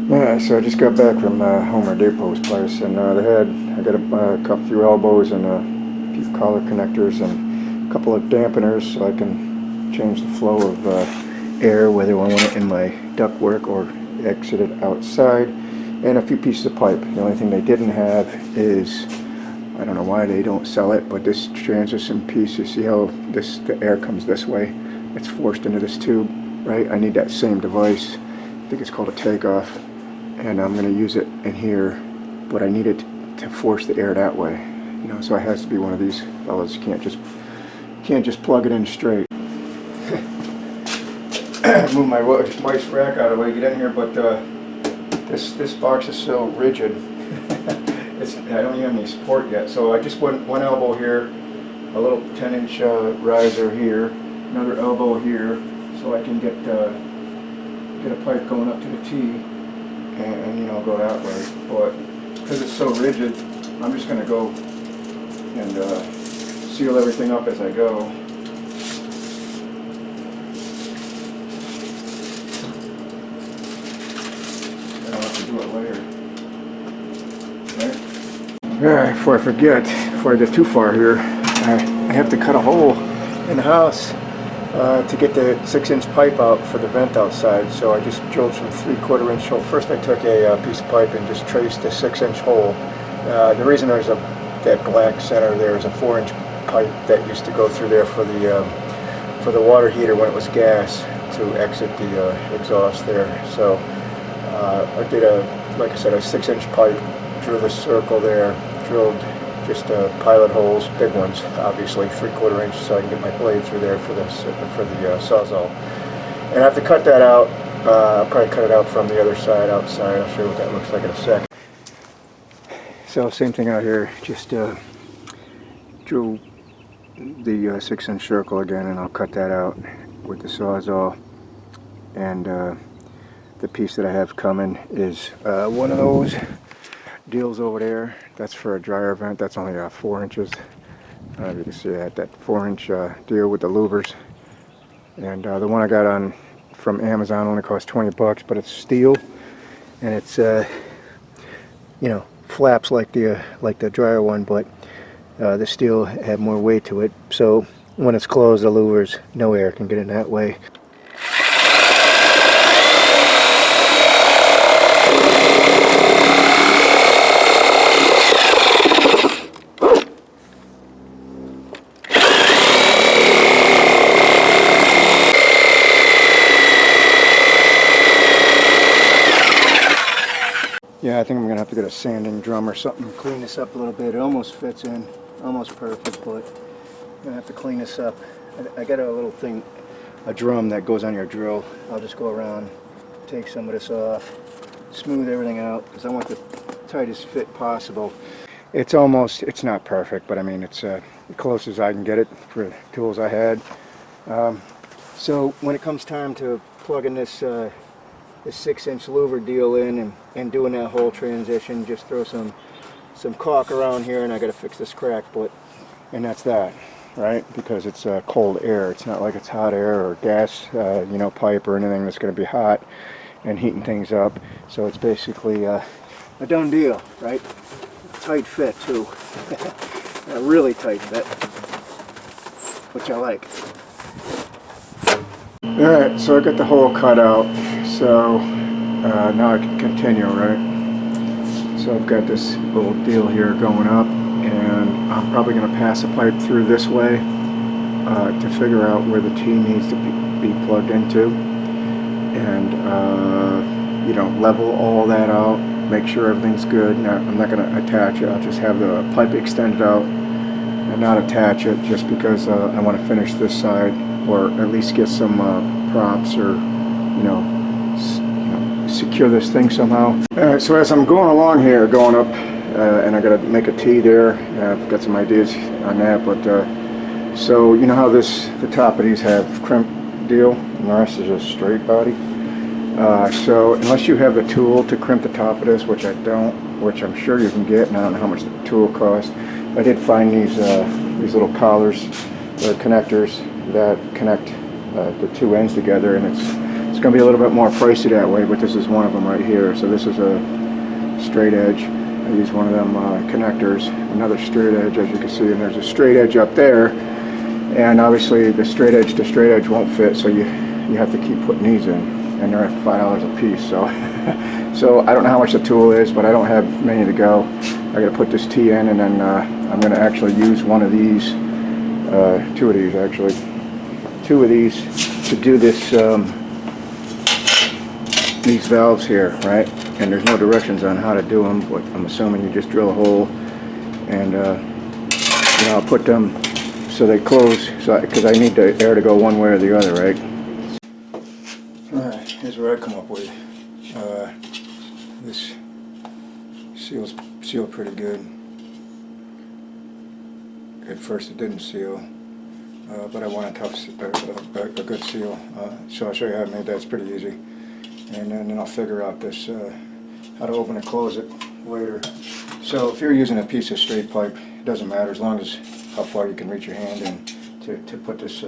Yeah, so I just got back from Homer Depot's place, and I got a few elbows and a few collar connectors and a couple of dampeners so I can change the flow of air, whether I want it in my ductwork or exit it outside, and a few pieces of pipe. The only thing they didn't have is, I don't know why they don't sell it, but this transition piece, you see how the air comes this way? It's forced into this tube, right? I need that same device. I think it's called a takeoff. And I'm going to use it in here, but I need it to force the air that way, you know. So it has to be one of these fellas. You can't just plug it in straight. Move my wife's rack out of the way, get in here, but this box is so rigid. I don't even have any support yet. So I just went one elbow here, a little 10-inch riser here, another elbow here, so I can get a pipe going up to the T. And you know, go that way. But because it's so rigid, I'm just going to go and seal everything up as I go. I'll have to do it later. Right? Yeah, before I forget, before I get too far here, I have to cut a hole in the house to get the 6-inch pipe out for the vent outside. So I just drilled some 3/4 inch hole. First I took a piece of pipe and just traced a 6-inch hole. The reason there's that black center there is a 4-inch pipe that used to go through there for the water heater when it was gas to exit the exhaust there. So I did like I said, a 6-inch pipe, drew the circle there, drilled just pilot holes, big ones, obviously 3/4 inch, so I can get my blade through there for the Sawzall. And I have to cut that out. I'll probably cut it out from the other side, outside. I'll show you what that looks like in a sec. So same thing out here. Just drew the 6-inch circle again, and I'll cut that out with the Sawzall. And the piece that I have coming is one of those deals over there. That's for a dryer vent. That's only 4 inches. I don't know if you can see that 4-inch deal with the louvers. And the one I got from Amazon only cost 20 bucks, but it's steel, and it's you know, flaps like the dryer one, but the steel had more weight to it. So when it's closed, the louvers, no air can get in that way. Yeah, I think I'm going to have to get a sanding drum or something, clean this up a little bit. It almost fits in, almost perfect, but I'm going to have to clean this up. I got a little thing, a drum that goes on your drill. I'll just go around, take some of this off, smooth everything out, because I want the tightest fit possible. It's not perfect, but I mean, it's the closest I can get it for the tools I had. So when it comes time to plug in this 6-inch louver deal in and doing that whole transition, just throw some caulk around here, and I got to fix this crack, and that's that, right? Because it's cold air. It's not like it's hot air or gas, you know, pipe or anything that's going to be hot and heating things up. So it's basically a done deal, right? Tight fit too, a really tight fit, which I like. Alright, so I got the hole cut out, so now I can continue, right? So I've got this little deal here going up, and I'm probably going to pass a pipe through this way to figure out where the T needs to be plugged into, and you know, level all that out, make sure everything's good. Now, I'm not going to attach it, I'll just have the pipe extended out and not attach it, just because I want to finish this side, or at least get some props, or you know, secure this thing somehow. Alright, so as I'm going along here, going up, and I gotta make a T there, I've got some ideas on that, but so you know how the top of these have crimp deal, and the rest is just straight body. So unless you have the tool to crimp the top of this, which I don't, which I'm sure you can get, and I don't know how much the tool costs, I did find these little collars, or connectors, that connect the two ends together, and it's It's going to be a little bit more pricey that way, but this is one of them right here. So this is a straight edge. I use one of them connectors, another straight edge, as you can see, and there's a straight edge up there, and obviously the straight edge to straight edge won't fit, so you have to keep putting these in, and they're at $5 a piece. So so I don't know how much the tool is, but I don't have many to go. I got to put this T in, and then I'm going to actually use one of these, two of these to do this, these valves here, right? And there's no directions on how to do them, but I'm assuming you just drill a hole, and you know, I'll put them so they close, so because I need the air to go one way or the other, right? Alright, here's what I come up with. This seal's sealed pretty good. At first it didn't seal, but I want a good seal. So I'll show you how I made that. It's pretty easy. And then I'll figure out this how to open and close it later. So if you're using a piece of straight pipe, it doesn't matter as long as how far you can reach your hand in to put this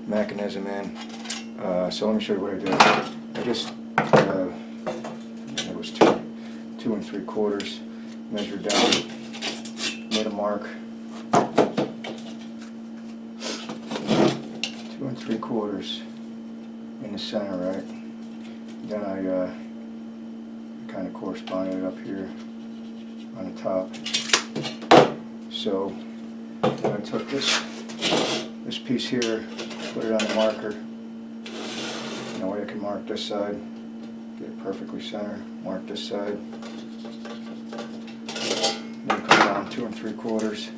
mechanism in. So let me show you what I did. I just it was 2 3/4, measured down, made a mark. 2 3/4 in the center, right? Then I kind of corresponded it up here on the top. So then I took this piece here, put it on the marker. That way I can mark this side, get it perfectly centered. Mark this side. Then come down 2 3/4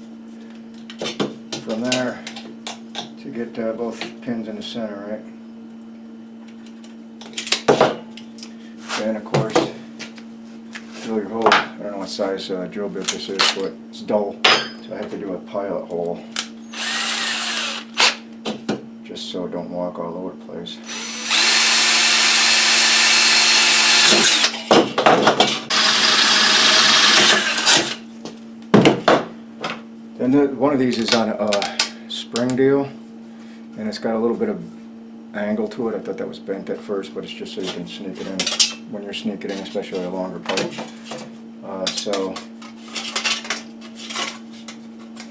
from there to get both pins in the center, right? And of course, drill your hole. I don't know what size drill bit this is, but it's dull, so I have to do a pilot hole, just so it don't walk all over the place. Then one of these is on a spring deal, and it's got a little bit of angle to it. I thought that was bent at first, but it's just so you can sneak it in when you're sneaking in, especially a longer pipe. So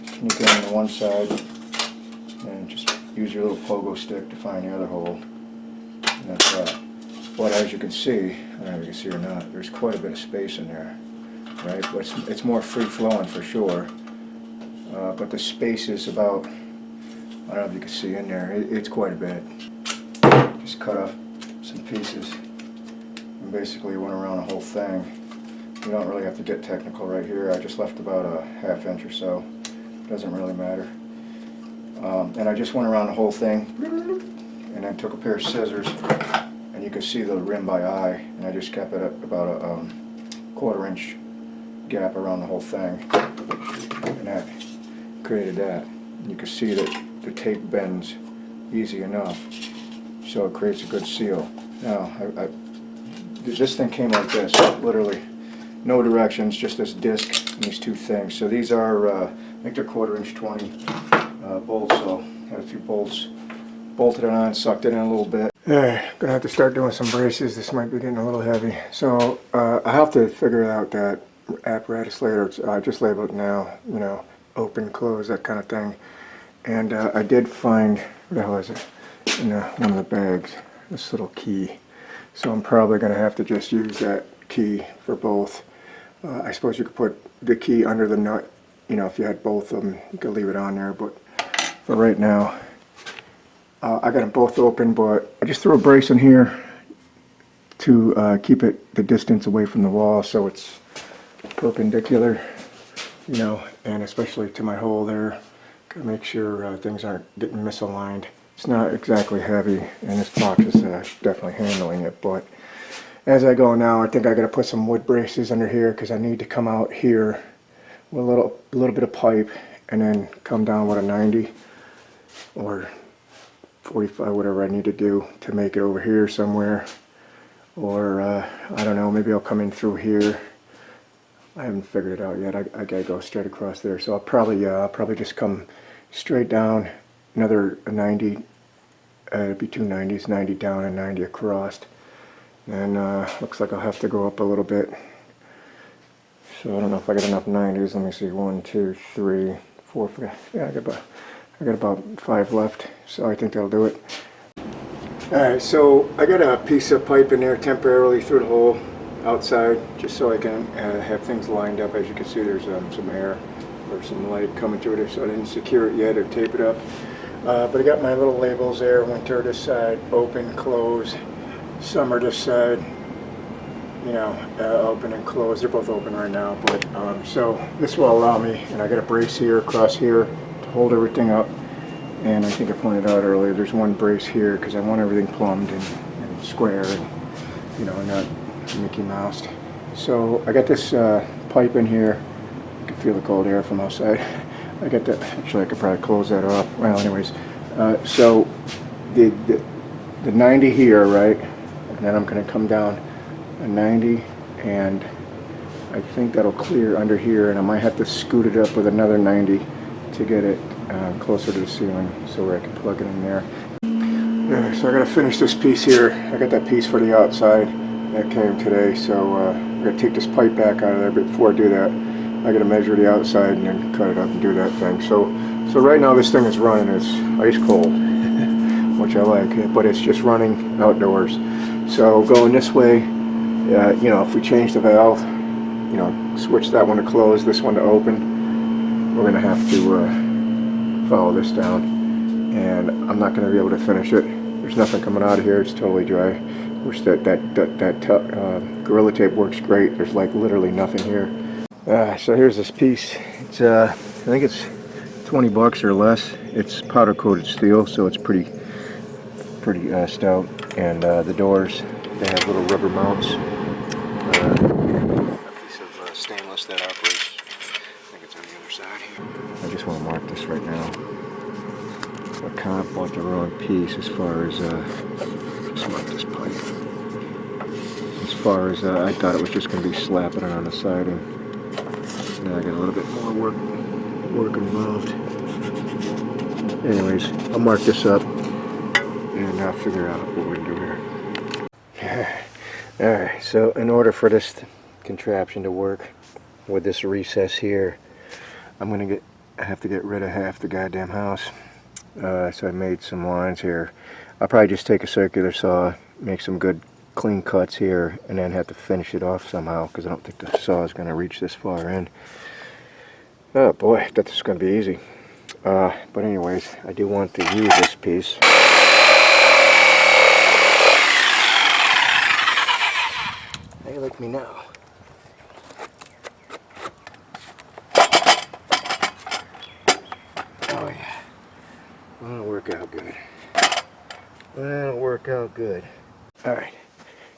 sneak it on the one side, and just use your little pogo stick to find the other hole. And that's that. But as you can see, I don't know if you can see or not, there's quite a bit of space in there, right? But it's more free flowing for sure. But the space is about, I don't know if you can see in there, it's quite a bit. Just cut off some pieces and basically went around the whole thing. You don't really have to get technical right here. I just left about a ½ inch or so. Doesn't really matter. And I just went around the whole thing and then took a pair of scissors, and you can see the rim by eye, and I just kept it at about a 1/4 inch gap around the whole thing, and that created that. And you can see that the tape bends easy enough, so it creates a good seal. Now, this thing came like this, literally no directions, just this disc and these two things. So these are, I think they're 1/4 inch 20 bolts, so I had a few bolts, bolted it on, sucked it in a little bit. Gonna have to start doing some braces. This might be getting a little heavy. So I have to figure out that apparatus later. I just label it now, you know, open, close, that kind of thing. And I did find, what the hell is it, in one of the bags, this little key. So I'm probably going to have to just use that key for both. I suppose you could put the key under the nut, you know, if you had both of them, you could leave it on there, but for right now, I got them both open, but I just threw a brace in here to keep it the distance away from the wall so it's perpendicular, you know, and especially to my hole there. Gotta make sure things aren't getting misaligned. It's not exactly heavy, and this box is definitely handling it, but as I go now, I think I gotta put some wood braces under here because I need to come out here with a little bit of pipe and then come down with a 90 or 45, whatever I need to do to make it over here somewhere. Or I don't know, maybe I'll come in through here. I haven't figured it out yet. I gotta go straight across there. So I'll probably just come straight down, another 90 It'd be two 90s, 90 down and 90 across. And looks like I'll have to go up a little bit. So I don't know if I got enough 90s. Let me see, 1, 2, 3, 4, 5. Yeah, I got about 5 left. So I think that'll do it. Alright, so I got a piece of pipe in there temporarily through the hole outside, just so I can have things lined up. As you can see, there's some air or some light coming through there, so I didn't secure it yet or tape it up. But I got my little labels there: winter this side, open, close; summer this side, you know, open and close. They're both open right now, but so this will allow me, and I got a brace here across here to hold everything up. And I think I pointed out earlier, there's one brace here because I want everything plumbed and square and, you know, not Mickey Mouse. So I got this pipe in here. You can feel the cold air from outside. I got that. Actually, I could probably close that off. Well, anyways, so the 90 here, right? And then I'm going to come down a 90, and I think that'll clear under here, and I might have to scoot it up with another 90 to get it closer to the ceiling so where I can plug it in there. So I got to finish this piece here. I got that piece for the outside that came today, so I got to take this pipe back out of there. But before I do that, I got to measure the outside and then cut it up and do that thing. So right now this thing is running. It's ice cold, which I like, but it's just running outdoors. So going this way, you know, if we change the valve, you know, switch that one to close, this one to open, we're going to have to follow this down, and I'm not going to be able to finish it. There's nothing coming out of here. It's totally dry. Which that Gorilla Tape works great. There's like literally nothing here. So here's this piece. It's I think it's $20 or less. It's powder coated steel, so it's pretty stout. And the doors, they have little rubber mounts. A piece of stainless that operates. I think it's on the other side here. I just want to mark this right now. I kind of bought the wrong piece as far as just mark this pipe. As far as I thought it was just going to be slapping it on the siding. Now I got a little bit more work involved. Anyways, I'll mark this up and I'll figure out what we're going to do here. Alright, so in order for this contraption to work with this recess here, I have to get rid of half the goddamn house. So I made some lines here. I'll probably just take a circular saw, make some good clean cuts here, and then have to finish it off somehow, because I don't think the saw is going to reach this far in. Oh boy, I thought this was going to be easy. But anyways, I do want to use this piece. How you like me now? Oh yeah. Well, that'll work out good. That'll work out good. Alright.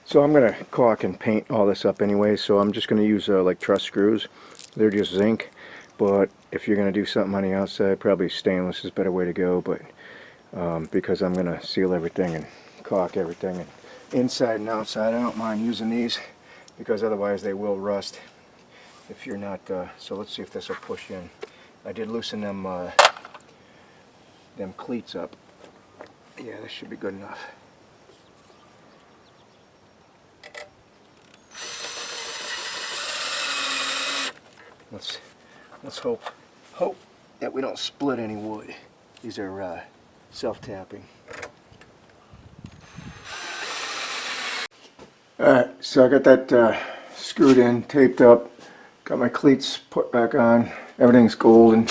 So I'm going to caulk and paint all this up anyway, so I'm just going to use like truss screws. They're just zinc, but if you're going to do something on the outside, probably stainless is a better way to go, but because I'm going to seal everything and caulk everything, and inside and outside, I don't mind using these, because otherwise they will rust if you're not, so let's see if this will push in. I did loosen them cleats up. Yeah, this should be good enough. Let's hope that we don't split any wood. These are self-tapping. Alright, so I got that screwed in, taped up, got my cleats put back on. Everything's golden,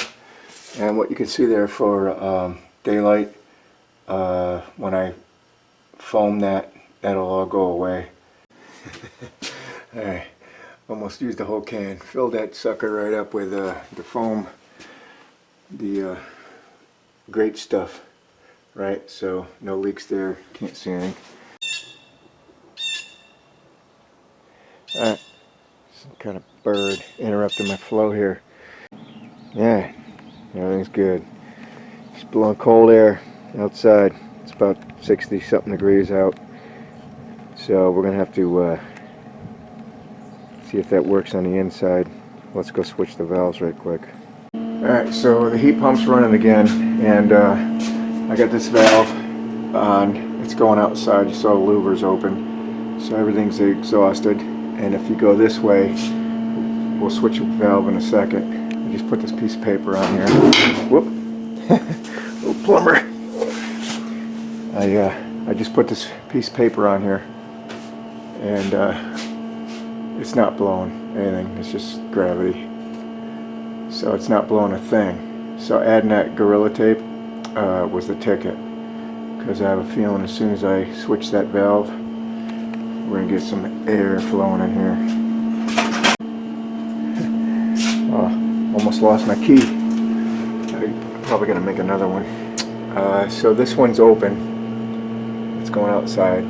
and what you can see there for daylight, when I foam that, that'll all go away. Alright. Almost used the whole can. Filled that sucker right up with the foam, the great stuff, right? So no leaks there. Can't see anything. Alright, some kind of bird interrupting my flow here. Yeah, everything's good. Just blowing cold air outside. It's about 60 something degrees out. So we're gonna have to see if that works on the inside. Let's go switch the valves right quick. Alright, so the heat pump's running again, and I got this valve on. It's going outside. You saw the louvers open, so everything's exhausted. And if you go this way, we'll switch the valve in a second. I just put this piece of paper on here. Whoop. Little plumber. I just put this piece of paper on here, and it's not blowing anything. It's just gravity. So it's not blowing a thing. So adding that Gorilla Tape was the ticket, because I have a feeling as soon as I switch that valve, we're gonna get some air flowing in here. Oh, almost lost my key. I'm probably gonna make another one. So this one's open. It's going outside.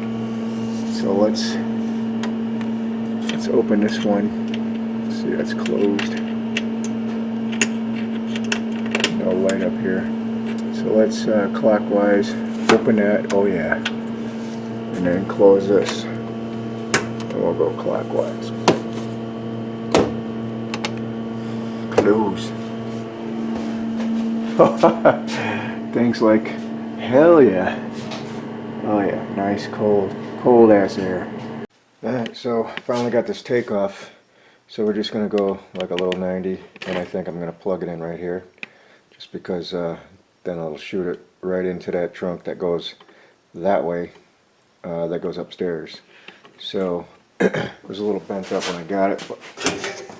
So let's open this one. See, that's closed. No light up here. So let's clockwise open that. Oh yeah. And then close this. And we'll go clockwise. Close. Things like hell yeah. Oh yeah, nice cold ass air. Alright, so finally got this takeoff. So we're just gonna go like a little 90, and I think I'm gonna plug it in right here, just because then it'll shoot it right into that trunk that goes that way, that goes upstairs. So it was a little bent up when I got it, but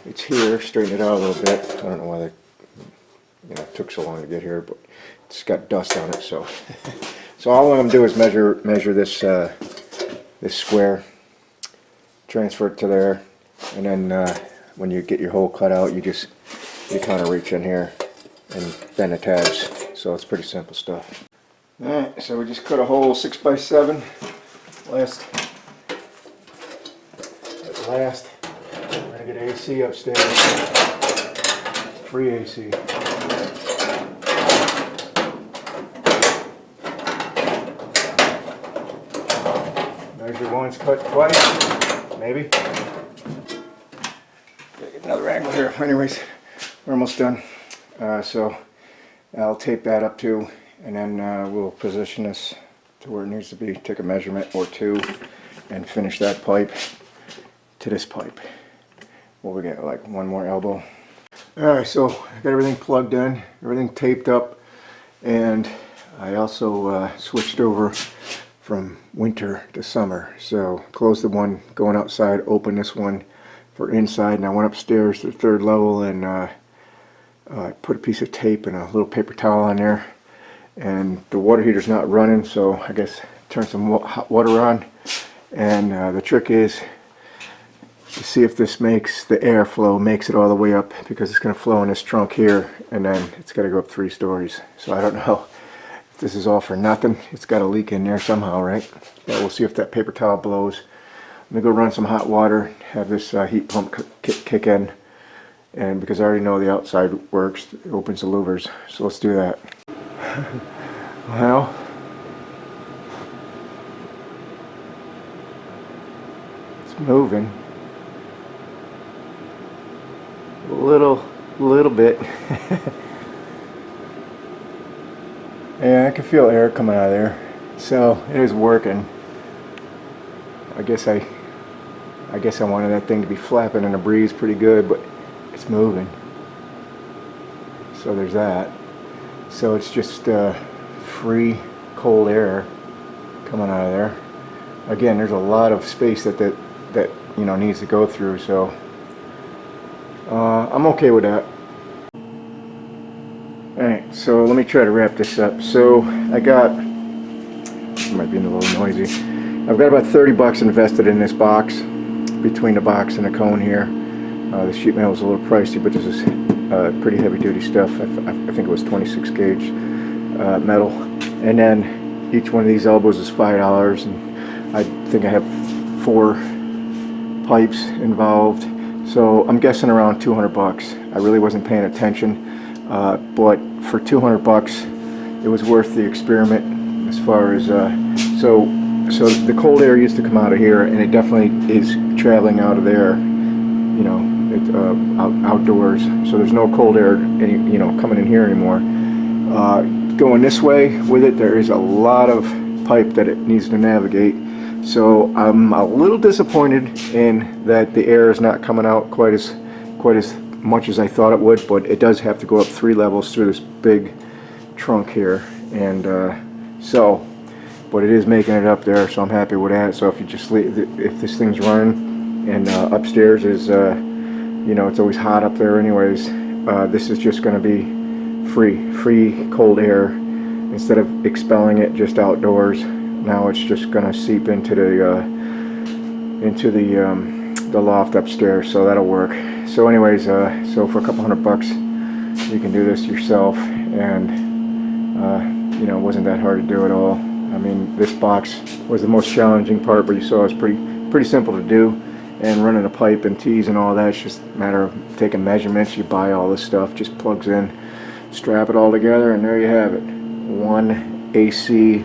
it's here. Straighten it out a little bit. I don't know why it took so long to get here, but it's got dust on it. So so all I'm gonna do is measure this this square, transfer it to there, and then when you get your hole cut out, you kind of reach in here and then attach. So it's pretty simple stuff. Alright, so we just cut a hole 6x7. Last. We're gonna get AC upstairs. Free AC. Measure once, cut twice. Maybe. Get another angle here. Anyways, we're almost done. So I'll tape that up too, and then we'll position this to where it needs to be. Take a measurement or two, and finish that pipe to this pipe. Well, we got like one more elbow. Alright, so I got everything plugged in, everything taped up, and I also switched over from winter to summer. So closed the one going outside, opened this one for inside, and I went upstairs to the third level and I put a piece of tape and a little paper towel on there. And the water heater's not running, so I guess turn some hot water on. And the trick is to see if this makes the airflow, makes it all the way up, because it's going to flow in this trunk here, and then it's got to go up 3 stories. So I don't know if this is all for nothing. It's got to leak in there somehow, right? But we'll see if that paper towel blows. Let me go run some hot water, have this heat pump kick in, and because I already know the outside works, it opens the louvers. So let's do that. Well, it's moving. A little bit. Yeah, I can feel air coming out of there. So it is working. I guess I wanted that thing to be flapping in a breeze pretty good, but it's moving. So there's that. So it's just free cold air coming out of there. Again, there's a lot of space that needs to go through. So I'm okay with that. Alright, so let me try to wrap this up. So I got, it might be a little noisy, I've got about 30 bucks invested in this box, between the box and the cone here. The sheet metal is a little pricey, but this is pretty heavy duty stuff. I think it was 26 gauge metal. And then each one of these elbows is $5, and I think I have 4 pipes involved. So I'm guessing around 200 bucks. I really wasn't paying attention, but for 200 bucks, it was worth the experiment. As far as so the cold air used to come out of here, and it definitely is traveling out of there. You know, outdoors. So there's no cold air, coming in here anymore. Going this way with it, there is a lot of pipe that it needs to navigate. So I'm a little disappointed in that the air is not coming out quite as much as I thought it would, but it does have to go up 3 levels through this big trunk here, and but it is making it up there, so I'm happy with that. So if you just if this thing's running and upstairs is you know, it's always hot up there anyways, this is just going to be free cold air. Instead of expelling it just outdoors, now it's just going to seep into the loft upstairs, so that'll work. So anyways, so for a couple $100 you can do this yourself, and you know, it wasn't that hard to do at all. I mean, this box was the most challenging part, but you saw it's pretty simple to do. And running a pipe and tees and all that, it's just a matter of taking measurements. You buy all this stuff, just plugs in, strap it all together, and there you have it. One AC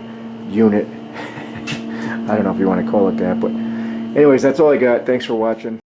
unit. I don't know if you want to call it that, but anyways, that's all I got. Thanks for watching.